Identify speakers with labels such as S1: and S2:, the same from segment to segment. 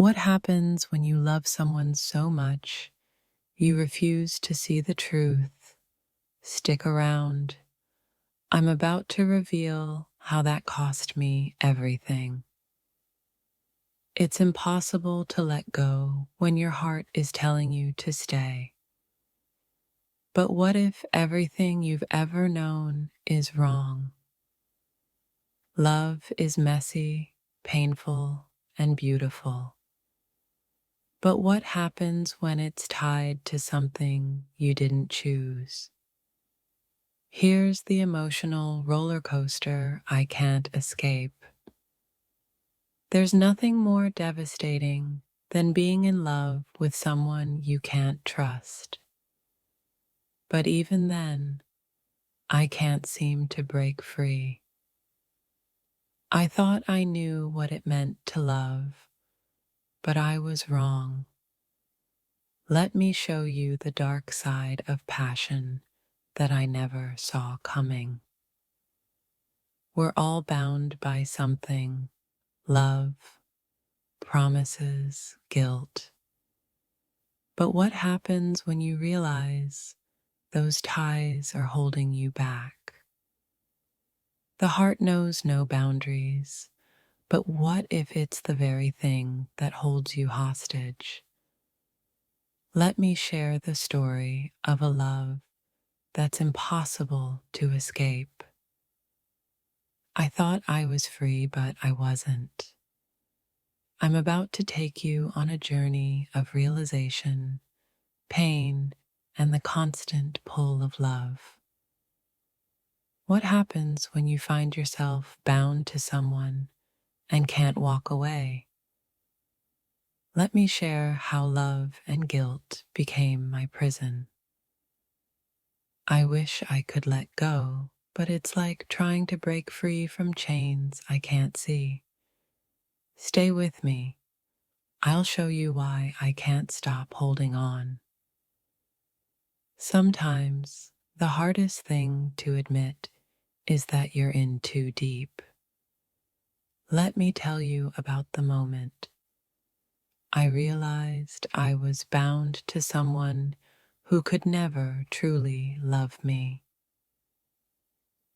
S1: What happens when you love someone so much you refuse to see the truth? Stick around. I'm about to reveal how that cost me everything. It's impossible to let go when your heart is telling you to stay. But what if everything you've ever known is wrong? Love is messy, painful, and beautiful. But what happens when it's tied to something you didn't choose? Here's the emotional roller coaster I can't escape. There's nothing more devastating than being in love with someone you can't trust. But even then, I can't seem to break free. I thought I knew what it meant to love, but I was wrong. Let me show you the dark side of passion that I never saw coming. We're all bound by something: love, promises, guilt. But what happens when you realize those ties are holding you back? The heart knows no boundaries, but what if it's the very thing that holds you hostage? Let me share the story of a love that's impossible to escape. I thought I was free, but I wasn't. I'm about to take you on a journey of realization, pain, and the constant pull of love. What happens when you find yourself bound to someone and can't walk away? Let me share how love and guilt became my prison. I wish I could let go, but it's like trying to break free from chains I can't see. Stay with me. I'll show you why I can't stop holding on. Sometimes the hardest thing to admit is that you're in too deep. Let me tell you about the moment I realized I was bound to someone who could never truly love me.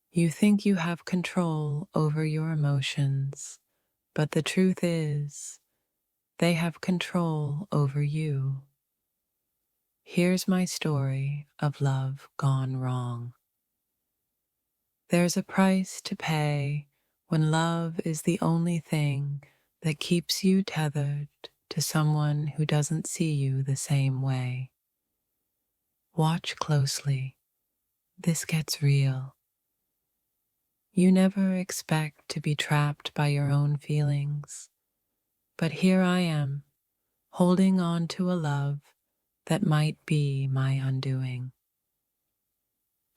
S1: You think you have control over your emotions, but the truth is, they have control over you. Here's my story of love gone wrong. There's a price to pay when love is the only thing that keeps you tethered to someone who doesn't see you the same way. Watch closely. This gets real. You never expect to be trapped by your own feelings, but here I am, holding on to a love that might be my undoing.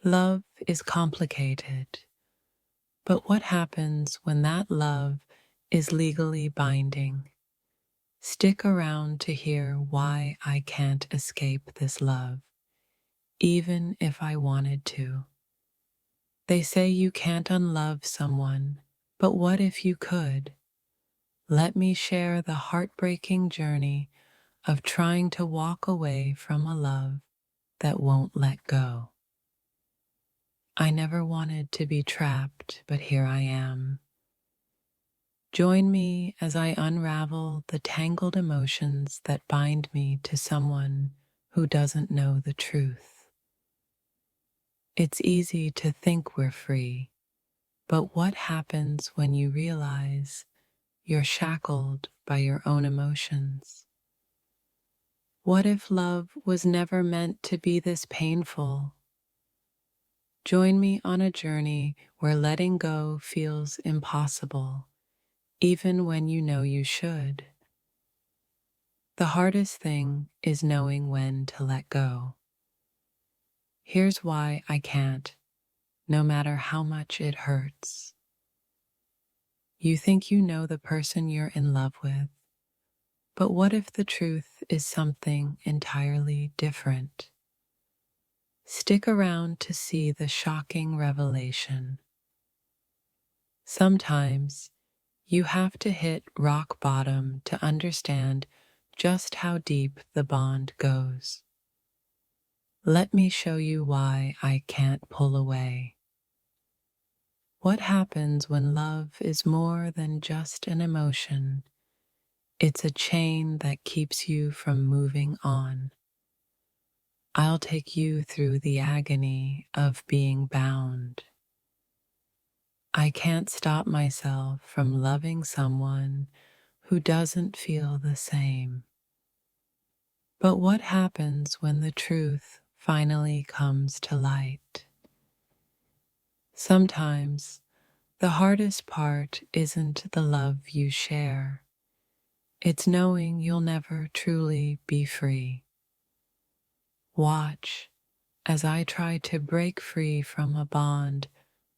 S1: Love is complicated, but what happens when that love is legally binding? Stick around to hear why I can't escape this love, even if I wanted to. They say you can't unlove someone, but what if you could? Let me share the heartbreaking journey of trying to walk away from a love that won't let go. I never wanted to be trapped, but here I am. Join me as I unravel the tangled emotions that bind me to someone who doesn't know the truth. It's easy to think we're free, but what happens when you realize you're shackled by your own emotions? What if love was never meant to be this painful? Join me on a journey where letting go feels impossible, even when you know you should. The hardest thing is knowing when to let go. Here's why I can't, no matter how much it hurts. You think you know the person you're in love with, but what if the truth is something entirely different? Stick around to see the shocking revelation. Sometimes You have to hit rock bottom to understand just how deep the bond goes. Let me show you why I can't pull away. What happens when love is more than just an emotion? It's a chain that keeps you from moving on. I'll take you through the agony of being bound. I can't stop myself from loving someone who doesn't feel the same. But what happens when the truth finally comes to light? Sometimes the hardest part isn't the love you share. It's knowing you'll never truly be free. Watch as I try to break free from a bond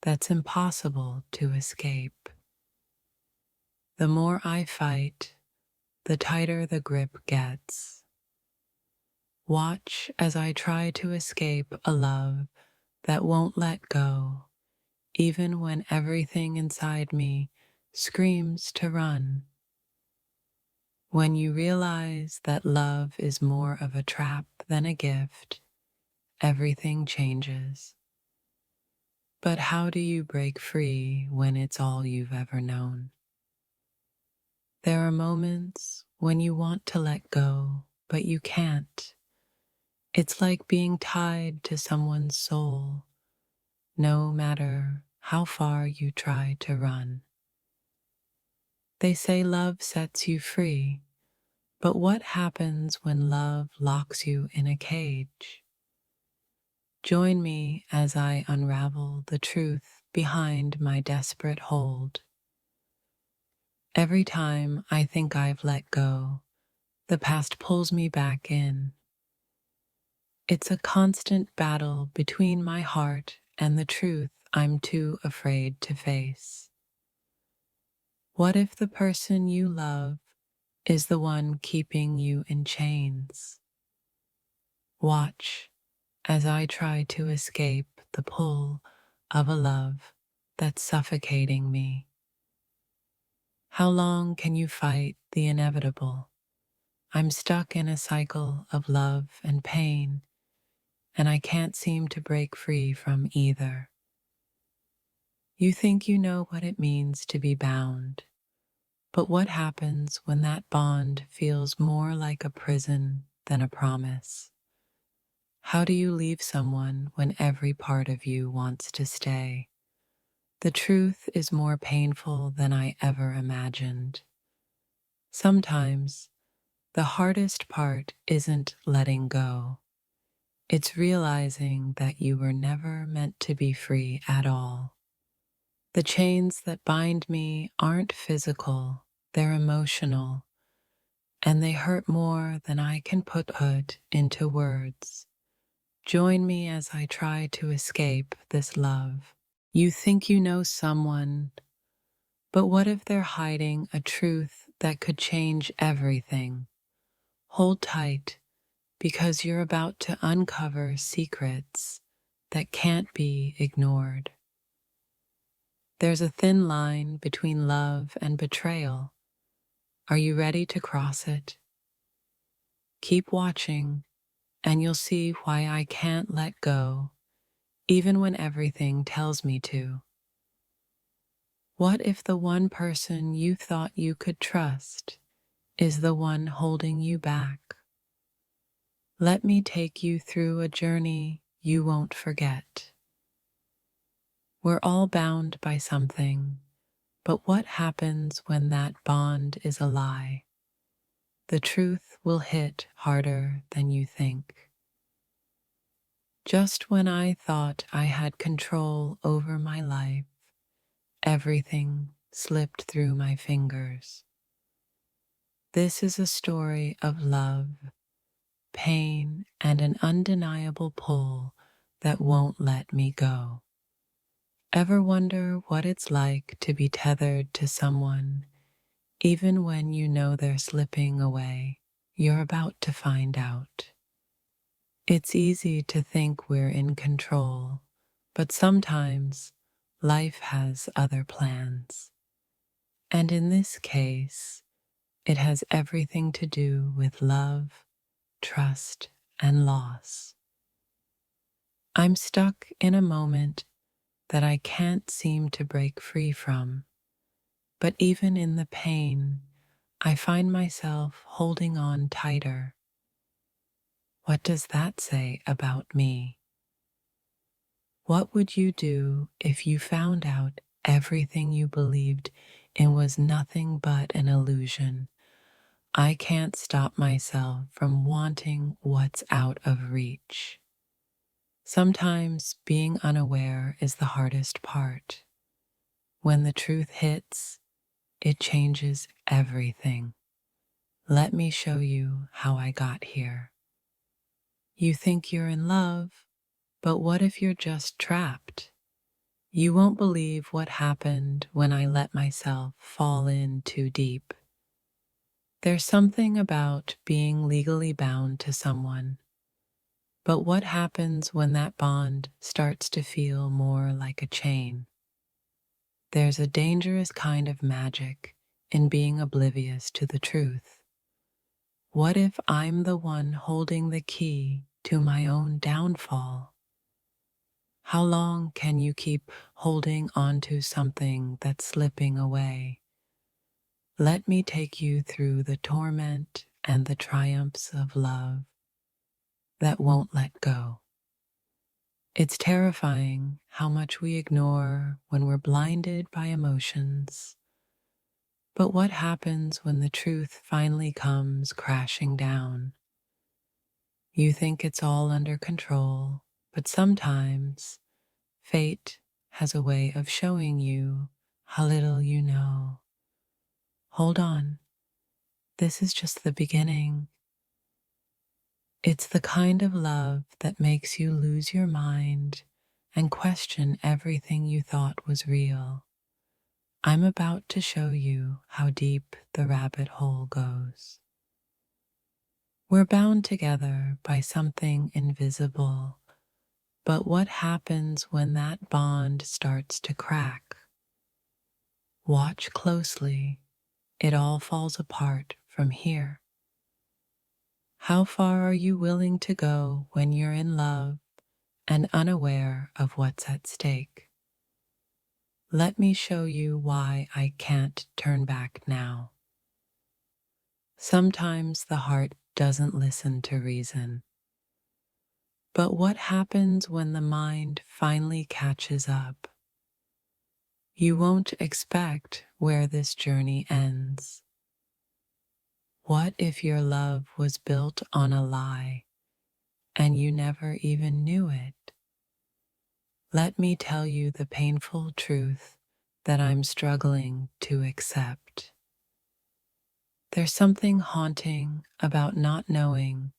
S1: that's impossible to escape. The more I fight, the tighter the grip gets. Watch as I try to escape a love that won't let go, even when everything inside me screams to run. When you realize that love is more of a trap than a gift, everything changes. But how do you break free when it's all you've ever known? There are moments when you want to let go, but you can't. It's like being tied to someone's soul, no matter how far you try to run. They say love sets you free, but what happens when love locks you in a cage? Join me as I unravel the truth behind my desperate hold. Every time I think I've let go, the past pulls me back in. It's a constant battle between my heart and the truth I'm too afraid to face. What if the person you love is the one keeping you in chains? Watch as I try to escape the pull of a love that's suffocating me. How long can you fight the inevitable? I'm stuck in a cycle of love and pain, and I can't seem to break free from either. You think you know what it means to be bound, but what happens when that bond feels more like a prison than a promise? How do you leave someone when every part of you wants to stay? The truth is more painful than I ever imagined. Sometimes, the hardest part isn't letting go. It's realizing that you were never meant to be free at all. The chains that bind me aren't physical, they're emotional, and they hurt more than I can put into words. Join me as I try to escape this love. You think you know someone, but what if they're hiding a truth that could change everything? Hold tight, because you're about to uncover secrets that can't be ignored. There's a thin line between love and betrayal. Are you ready to cross it? Keep watching, and you'll see why I can't let go, even when everything tells me to. What if the one person you thought you could trust is the one holding you back? Let me take you through a journey you won't forget. We're all bound by something, but what happens when that bond is a lie? The truth will hit harder than you think. Just when I thought I had control over my life, everything slipped through my fingers. This is a story of love, pain, and an undeniable pull that won't let me go. Ever wonder what it's like to be tethered to someone, even when you know they're slipping away? You're about to find out. It's easy to think we're in control, but sometimes life has other plans. And in this case, it has everything to do with love, trust, and loss. I'm stuck in a moment that I can't seem to break free from, but even in the pain, I find myself holding on tighter. What does that say about me? What would you do if you found out everything you believed in was nothing but an illusion? I can't stop myself from wanting what's out of reach. Sometimes being unaware is the hardest part. When the truth hits, it changes everything. Let me show you how I got here. You think you're in love, but what if you're just trapped? You won't believe what happened when I let myself fall in too deep. There's something about being legally bound to someone, but what happens when that bond starts to feel more like a chain? There's a dangerous kind of magic in being oblivious to the truth. What if I'm the one holding the key to my own downfall? How long can you keep holding onto something that's slipping away? Let me take you through the torment and the triumphs of love that won't let go. It's terrifying how much we ignore when we're blinded by emotions. But what happens when the truth finally comes crashing down? You think it's all under control, but sometimes fate has a way of showing you how little you know. Hold on, this is just the beginning. It's the kind of love that makes you lose your mind and question everything you thought was real. I'm about to show you how deep the rabbit hole goes. We're bound together by something invisible, but what happens when that bond starts to crack? Watch closely. It all falls apart from here. How far are you willing to go when you're in love and unaware of what's at stake? Let me show you why I can't turn back now. Sometimes the heart doesn't listen to reason. But what happens when the mind finally catches up? You won't expect where this journey ends. What if your love was built on a lie and you never even knew it? Let me tell you the painful truth that I'm struggling to accept. There's something haunting about not knowing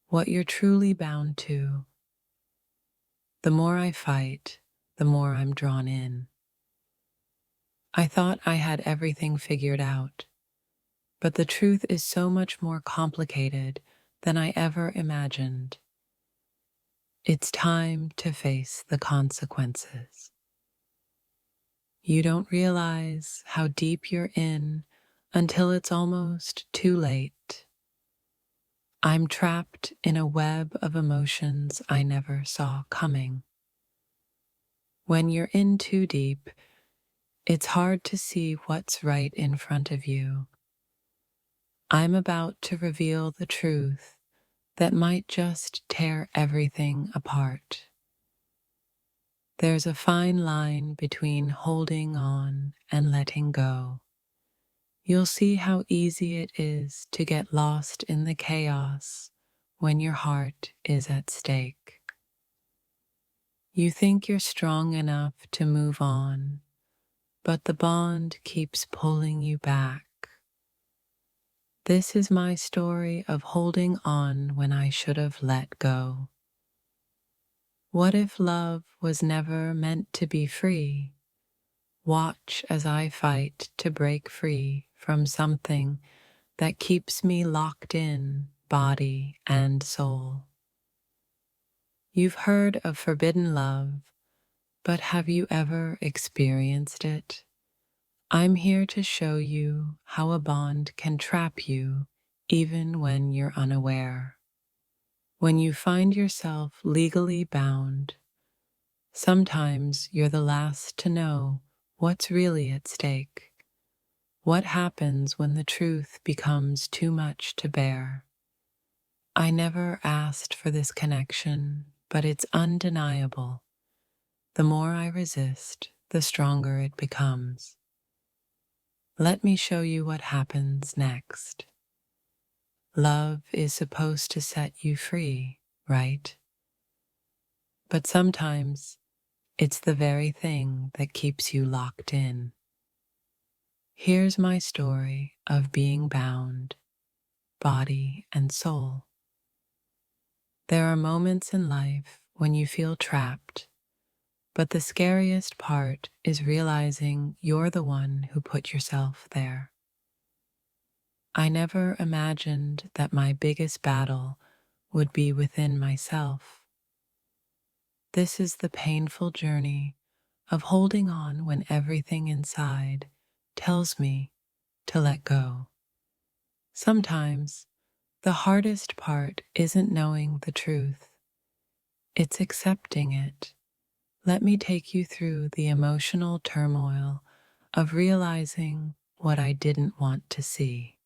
S1: what you're truly bound to. The more I fight, the more I'm drawn in. I thought I had everything figured out, but the truth is so much more complicated than I ever imagined. It's time to face the consequences. You don't realize how deep you're in until it's almost too late. I'm trapped in a web of emotions I never saw coming. When you're in too deep, it's hard to see what's right in front of you. I'm about to reveal the truth that might just tear everything apart. There's a fine line between holding on and letting go. You'll see how easy it is to get lost in the chaos when your heart is at stake. You think you're strong enough to move on, but the bond keeps pulling you back. This is my story of holding on when I should have let go. What if love was never meant to be free? Watch as I fight to break free from something that keeps me locked in, body and soul. You've heard of forbidden love, but have you ever experienced it? I'm here to show you how a bond can trap you even when you're unaware. When you find yourself legally bound, sometimes you're the last to know what's really at stake. What happens when the truth becomes too much to bear? I never asked for this connection, but it's undeniable. The more I resist, the stronger it becomes. Let me show you what happens next. Love is supposed to set you free, right? But sometimes it's the very thing that keeps you locked in. Here's my story of being bound, body and soul. There are moments in life when you feel trapped, but the scariest part is realizing you're the one who put yourself there. I never imagined that my biggest battle would be within myself. This is the painful journey of holding on when everything inside tells me to let go. Sometimes the hardest part isn't knowing the truth, it's accepting it. Let me take you through the emotional turmoil of realizing what I didn't want to see.